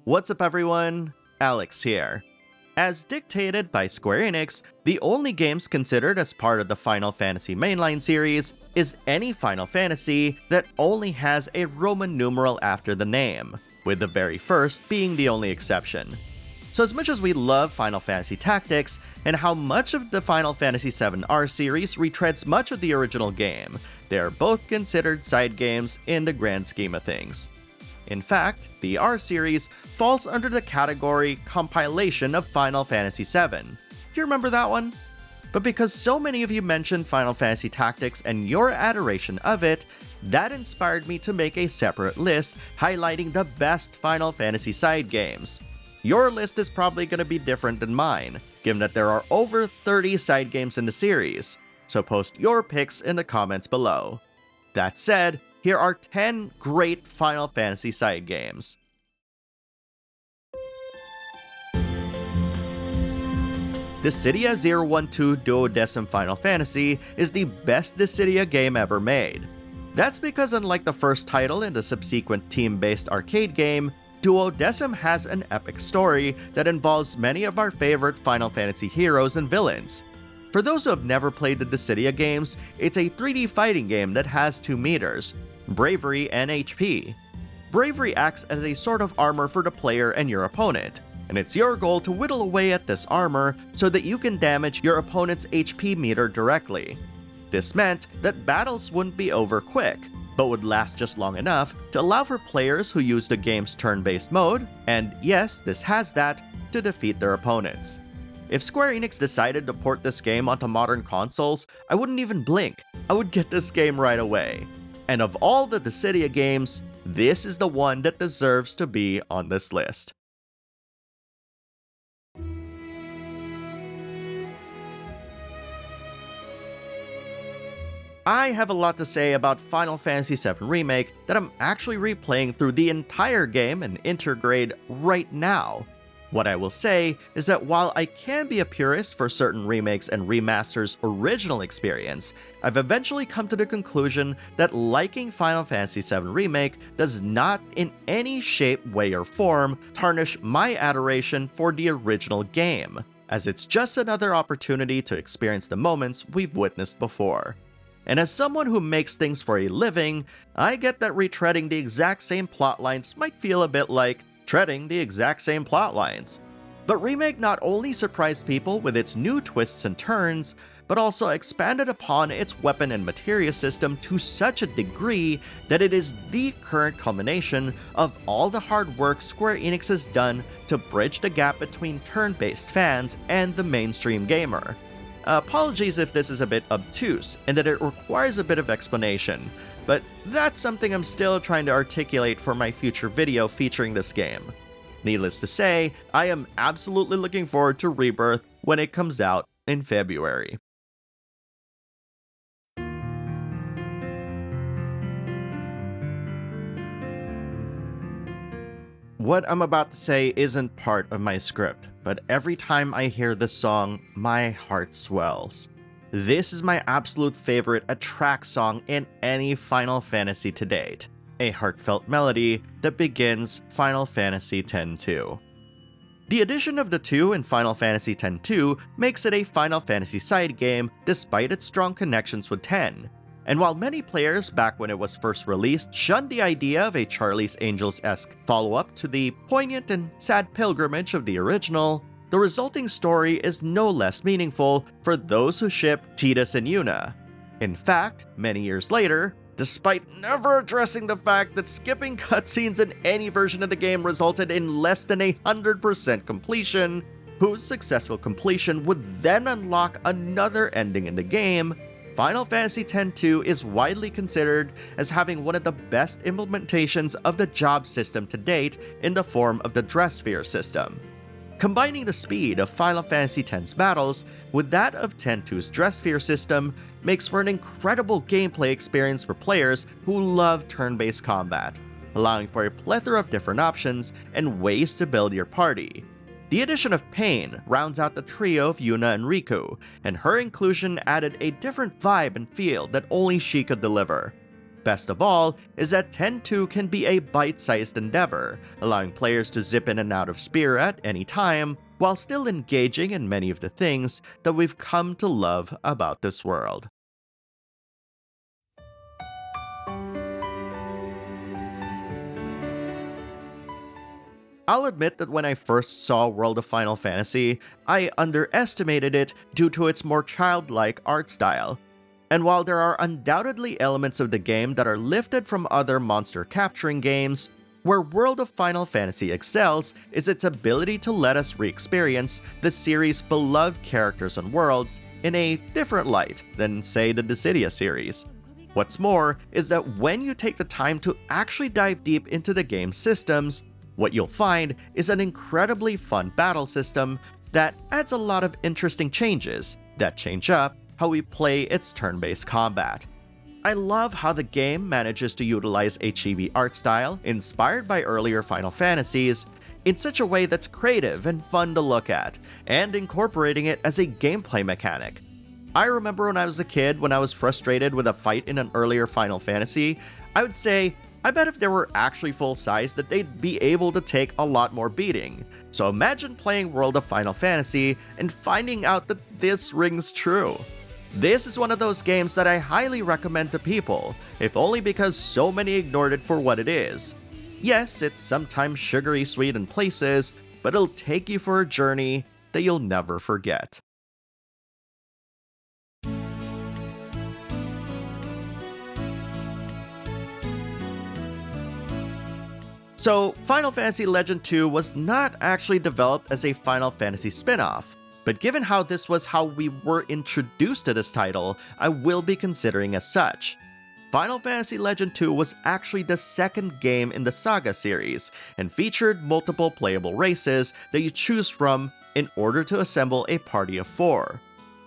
What's up everyone? Alex here. As dictated by Square Enix, the only games considered as part of the Final Fantasy mainline series is any Final Fantasy that only has a Roman numeral after the name, with the very first being the only exception. So as much as we love Final Fantasy Tactics, and how much of the Final Fantasy VII R series retreads much of the original game, they are both considered side games in the grand scheme of things. In fact, the R series falls under the category compilation of Final Fantasy VII. You remember that one? But because so many of you mentioned Final Fantasy Tactics and your adoration of it, that inspired me to make a separate list highlighting the best Final Fantasy side games. Your list is probably going to be different than mine, given that there are over 30 side games in the series, so post your picks in the comments below. That said, here are 10 great Final Fantasy side games. Dissidia 012 Duodecim Final Fantasy is the best Dissidia game ever made. That's because unlike the first title in the subsequent team-based arcade game, Duodecim has an epic story that involves many of our favorite Final Fantasy heroes and villains. For those who have never played the Dissidia games, it's a 3D fighting game that has two meters: Bravery and HP. Bravery acts as a sort of armor for the player and your opponent, and it's your goal to whittle away at this armor so that you can damage your opponent's HP meter directly. This meant that battles wouldn't be over quick, but would last just long enough to allow for players who use the game's turn-based mode, and yes, this has that, to defeat their opponents. If Square Enix decided to port this game onto modern consoles, I wouldn't even blink. I would get this game right away. And of all the Dissidia games, this is the one that deserves to be on this list. I have a lot to say about Final Fantasy VII Remake that I'm actually replaying through the entire game in intergrade right now. What I will say is that while I can be a purist for certain remakes and remasters' original experience, I've eventually come to the conclusion that liking Final Fantasy VII Remake does not in any shape, way, or form tarnish my adoration for the original game, as it's just another opportunity to experience the moments we've witnessed before. And as someone who makes things for a living, I get that retreading the exact same plotlines might feel a bit like treading the exact same plotlines. But Remake not only surprised people with its new twists and turns, but also expanded upon its weapon and materia system to such a degree that it is the current culmination of all the hard work Square Enix has done to bridge the gap between turn-based fans and the mainstream gamer. Apologies if this is a bit obtuse and that it requires a bit of explanation, but that's something I'm still trying to articulate for my future video featuring this game. Needless to say, I am absolutely looking forward to Rebirth when it comes out in February. What I'm about to say isn't part of my script, but every time I hear this song, my heart swells. This is my absolute favorite attract song in any Final Fantasy to date, a heartfelt melody that begins Final Fantasy X-2. The addition of the 2 in Final Fantasy X-2 makes it a Final Fantasy side game despite its strong connections with 10. And while many players back when it was first released shunned the idea of a Charlie's Angels-esque follow-up to the poignant and sad pilgrimage of the original, the resulting story is no less meaningful for those who ship Tidus and Yuna. In fact, many years later, despite never addressing the fact that skipping cutscenes in any version of the game resulted in less than 100% completion, whose successful completion would then unlock another ending in the game, Final Fantasy X-2 is widely considered as having one of the best implementations of the job system to date in the form of the Dress Sphere system. Combining the speed of Final Fantasy X's battles with that of X-2's Dress Sphere system makes for an incredible gameplay experience for players who love turn-based combat, allowing for a plethora of different options and ways to build your party. The addition of Pain rounds out the trio of Yuna and Riku, and her inclusion added a different vibe and feel that only she could deliver. Best of all is that 10-2 can be a bite-sized endeavor, allowing players to zip in and out of Spear at any time, while still engaging in many of the things that we've come to love about this world. I'll admit that when I first saw World of Final Fantasy, I underestimated it due to its more childlike art style. And while there are undoubtedly elements of the game that are lifted from other monster capturing games, where World of Final Fantasy excels is its ability to let us re-experience the series' beloved characters and worlds in a different light than, say, the Dissidia series. What's more is that when you take the time to actually dive deep into the game's systems, what you'll find is an incredibly fun battle system that adds a lot of interesting changes that change up how we play its turn-based combat. I love how the game manages to utilize a chibi art style inspired by earlier Final Fantasies in such a way that's creative and fun to look at, and incorporating it as a gameplay mechanic. I remember when I was a kid, when I was frustrated with a fight in an earlier Final Fantasy, I would say, I bet if they were actually full size that they'd be able to take a lot more beating. So imagine playing World of Final Fantasy and finding out that this rings true. This is one of those games that I highly recommend to people, if only because so many ignored it for what it is. Yes, it's sometimes sugary sweet in places, but it'll take you for a journey that you'll never forget. So, Final Fantasy Legend 2 was not actually developed as a Final Fantasy spin-off, but given how this was how we were introduced to this title, I will be considering as such. Final Fantasy Legend 2 was actually the second game in the SaGa series, and featured multiple playable races that you choose from in order to assemble a party of 4.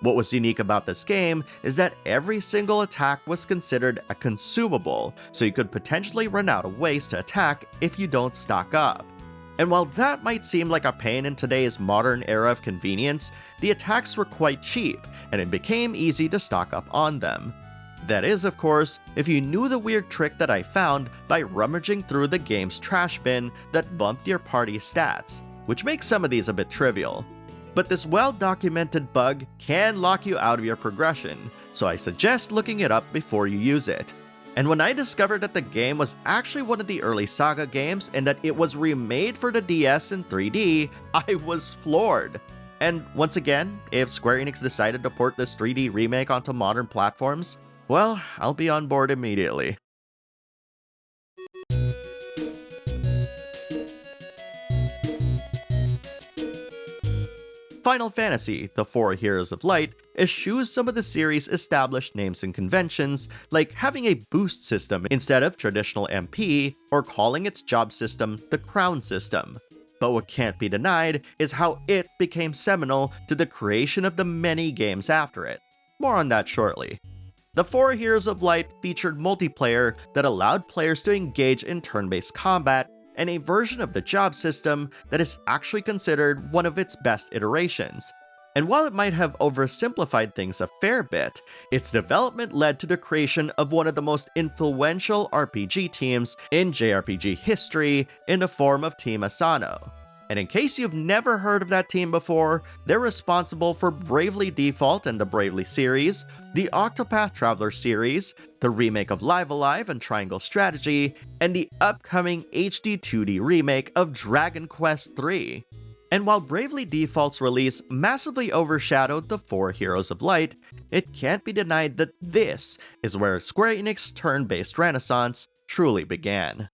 What was unique about this game is that every single attack was considered a consumable, so you could potentially run out of ways to attack if you don't stock up. And while that might seem like a pain in today's modern era of convenience, the attacks were quite cheap, and it became easy to stock up on them. That is, of course, if you knew the weird trick that I found by rummaging through the game's trash bin that bumped your party stats, which makes some of these a bit trivial. But this well-documented bug can lock you out of your progression, so I suggest looking it up before you use it. And when I discovered that the game was actually one of the early SaGa games and that it was remade for the DS in 3D, I was floored. And once again, if Square Enix decided to port this 3D remake onto modern platforms, well, I'll be on board immediately. Final Fantasy, The Four Heroes of Light, eschews some of the series' established names and conventions, like having a boost system instead of traditional MP, or calling its job system the Crown system. But what can't be denied is how it became seminal to the creation of the many games after it. More on that shortly. The Four Heroes of Light featured multiplayer that allowed players to engage in turn-based combat, and a version of the job system that is actually considered one of its best iterations. And while it might have oversimplified things a fair bit, its development led to the creation of one of the most influential RPG teams in JRPG history in the form of Team Asano. And in case you've never heard of that team before, they're responsible for Bravely Default and the Bravely series, the Octopath Traveler series, the remake of Live Alive and Triangle Strategy, and the upcoming HD 2D remake of Dragon Quest III. And while Bravely Default's release massively overshadowed the Four Heroes of Light, it can't be denied that this is where Square Enix's turn-based renaissance truly began.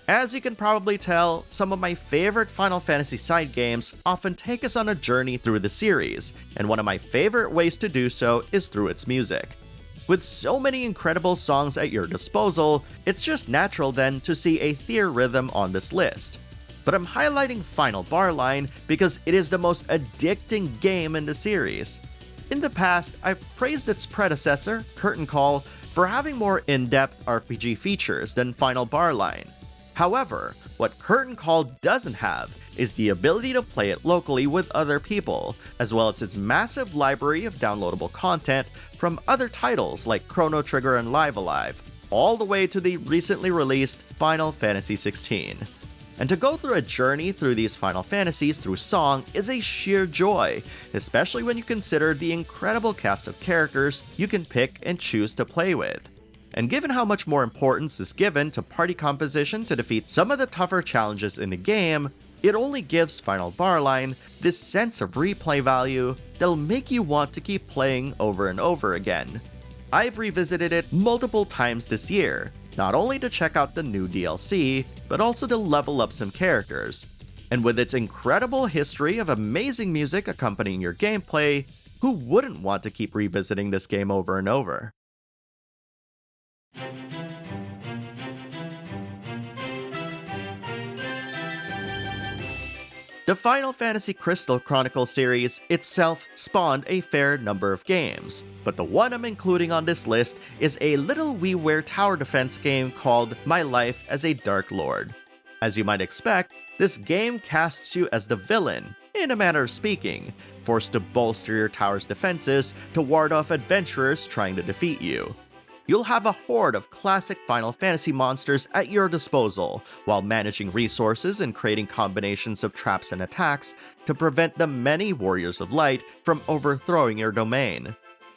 As you can probably tell, some of my favorite Final Fantasy side games often take us on a journey through the series, and one of my favorite ways to do so is through its music. With so many incredible songs at your disposal, it's just natural then to see a Theatrhythm on this list. But I'm highlighting Final Barline because it is the most addicting game in the series. In the past, I've praised its predecessor, Curtain Call, for having more in-depth RPG features than Final Barline. However, what Curtain Call doesn't have is the ability to play it locally with other people, as well as its massive library of downloadable content from other titles like Chrono Trigger and Live Alive, all the way to the recently released Final Fantasy XVI. And to go through a journey through these Final Fantasies through song is a sheer joy, especially when you consider the incredible cast of characters you can pick and choose to play with. And given how much more importance is given to party composition to defeat some of the tougher challenges in the game, it only gives Final Barline this sense of replay value that'll make you want to keep playing over and over again. I've revisited it multiple times this year, not only to check out the new DLC, but also to level up some characters. And with its incredible history of amazing music accompanying your gameplay, who wouldn't want to keep revisiting this game over and over? The Final Fantasy Crystal Chronicles series itself spawned a fair number of games, but the one I'm including on this list is a little WiiWare tower defense game called My Life as a Darklord. As you might expect, this game casts you as the villain, in a manner of speaking, forced to bolster your tower's defenses to ward off adventurers trying to defeat you. You'll have a horde of classic Final Fantasy monsters at your disposal, while managing resources and creating combinations of traps and attacks to prevent the many Warriors of Light from overthrowing your domain.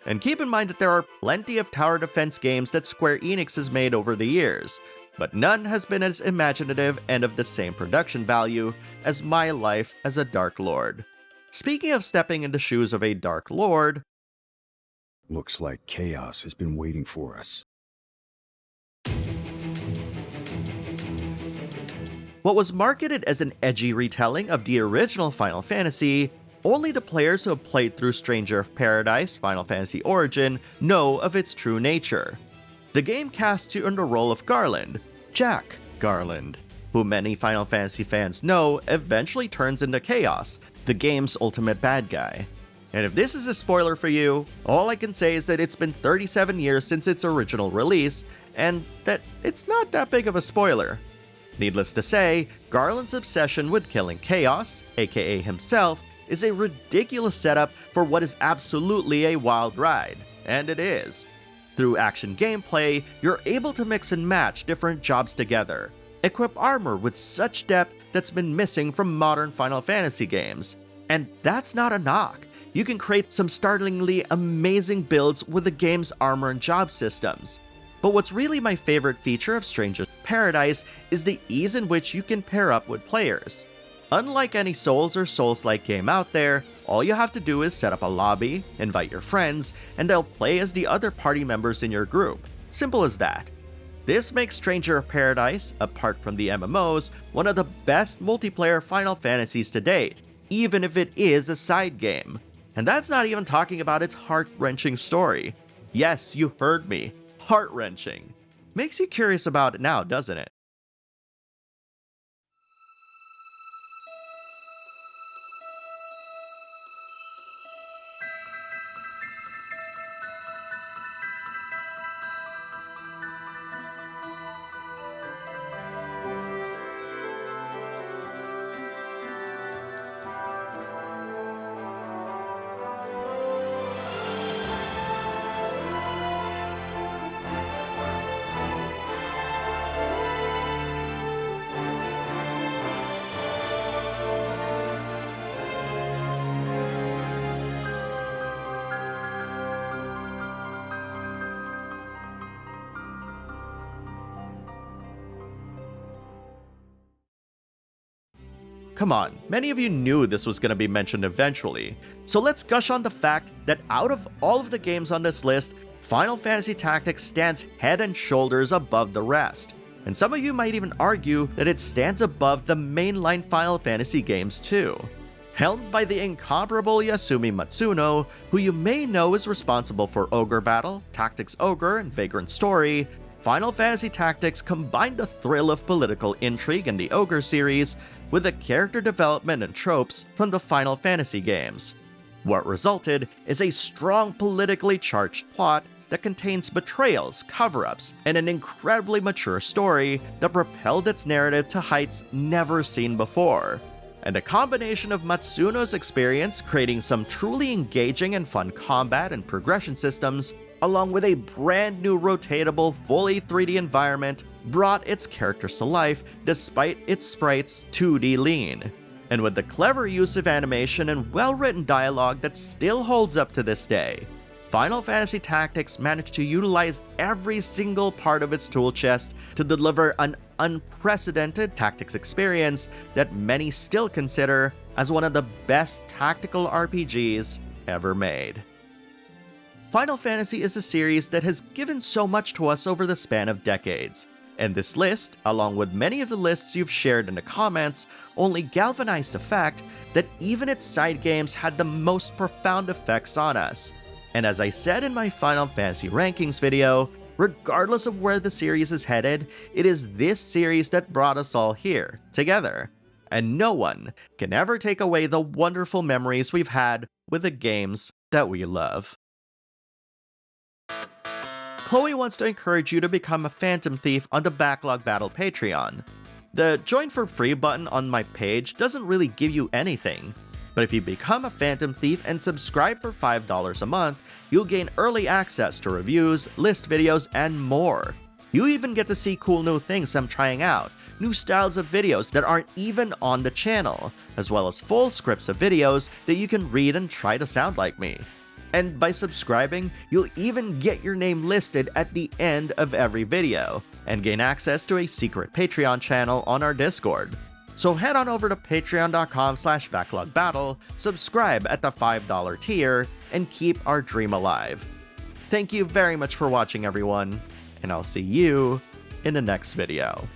And keep in mind that there are plenty of tower defense games that Square Enix has made over the years, but none has been as imaginative and of the same production value as My Life as a Darklord. Speaking of stepping in the shoes of a Darklord, looks like chaos has been waiting for us. What was marketed as an edgy retelling of the original Final Fantasy, only the players who have played through Stranger of Paradise Final Fantasy Origin know of its true nature. The game casts you in the role of Garland, Jack Garland, who many Final Fantasy fans know eventually turns into Chaos, the game's ultimate bad guy. And if this is a spoiler for you, all I can say is that it's been 37 years since its original release, and that it's not that big of a spoiler. Needless to say, Garland's obsession with killing Chaos, aka himself, is a ridiculous setup for what is absolutely a wild ride, and it is. Through action gameplay, you're able to mix and match different jobs together, equip armor with such depth that's been missing from modern Final Fantasy games. And that's not a knock. You can create some startlingly amazing builds with the game's armor and job systems. But what's really my favorite feature of Stranger of Paradise is the ease in which you can pair up with players. Unlike any Souls or Souls-like game out there, all you have to do is set up a lobby, invite your friends, and they'll play as the other party members in your group. Simple as that. This makes Stranger of Paradise, apart from the MMOs, one of the best multiplayer Final Fantasies to date, even if it is a side game. And that's not even talking about its heart-wrenching story. Yes, you heard me. Heart-wrenching. Makes you curious about it now, doesn't it? Come on, many of you knew this was going to be mentioned eventually, so let's gush on the fact that out of all of the games on this list, Final Fantasy Tactics stands head and shoulders above the rest. And some of you might even argue that it stands above the mainline Final Fantasy games too. Helmed by the incomparable Yasumi Matsuno, who you may know is responsible for Ogre Battle, Tactics Ogre, and Vagrant Story, Final Fantasy Tactics combined the thrill of political intrigue in the Ogre series with the character development and tropes from the Final Fantasy games. What resulted is a strong politically charged plot that contains betrayals, cover-ups, and an incredibly mature story that propelled its narrative to heights never seen before. And a combination of Matsuno's experience creating some truly engaging and fun combat and progression systems, along with a brand new rotatable, fully 3D environment, brought its characters to life despite its sprites' 2D lean. And with the clever use of animation and well-written dialogue that still holds up to this day, Final Fantasy Tactics managed to utilize every single part of its tool chest to deliver an unprecedented tactics experience that many still consider as one of the best tactical RPGs ever made. Final Fantasy is a series that has given so much to us over the span of decades, and this list, along with many of the lists you've shared in the comments, only galvanized the fact that even its side games had the most profound effects on us. And as I said in my Final Fantasy Rankings video, regardless of where the series is headed, it is this series that brought us all here, together. And no one can ever take away the wonderful memories we've had with the games that we love. Chloe wants to encourage you to become a Phantom Thief on the Backlog Battle Patreon. The Join for Free button on my page doesn't really give you anything, but if you become a Phantom Thief and subscribe for $5 a month, you'll gain early access to reviews, list videos, and more. You even get to see cool new things I'm trying out, new styles of videos that aren't even on the channel, as well as full scripts of videos that you can read and try to sound like me. And by subscribing, you'll even get your name listed at the end of every video, and gain access to a secret Patreon channel on our Discord. So head on over to patreon.com/backlogbattle, subscribe at the $5 tier, and keep our dream alive. Thank you very much for watching, everyone, and I'll see you in the next video.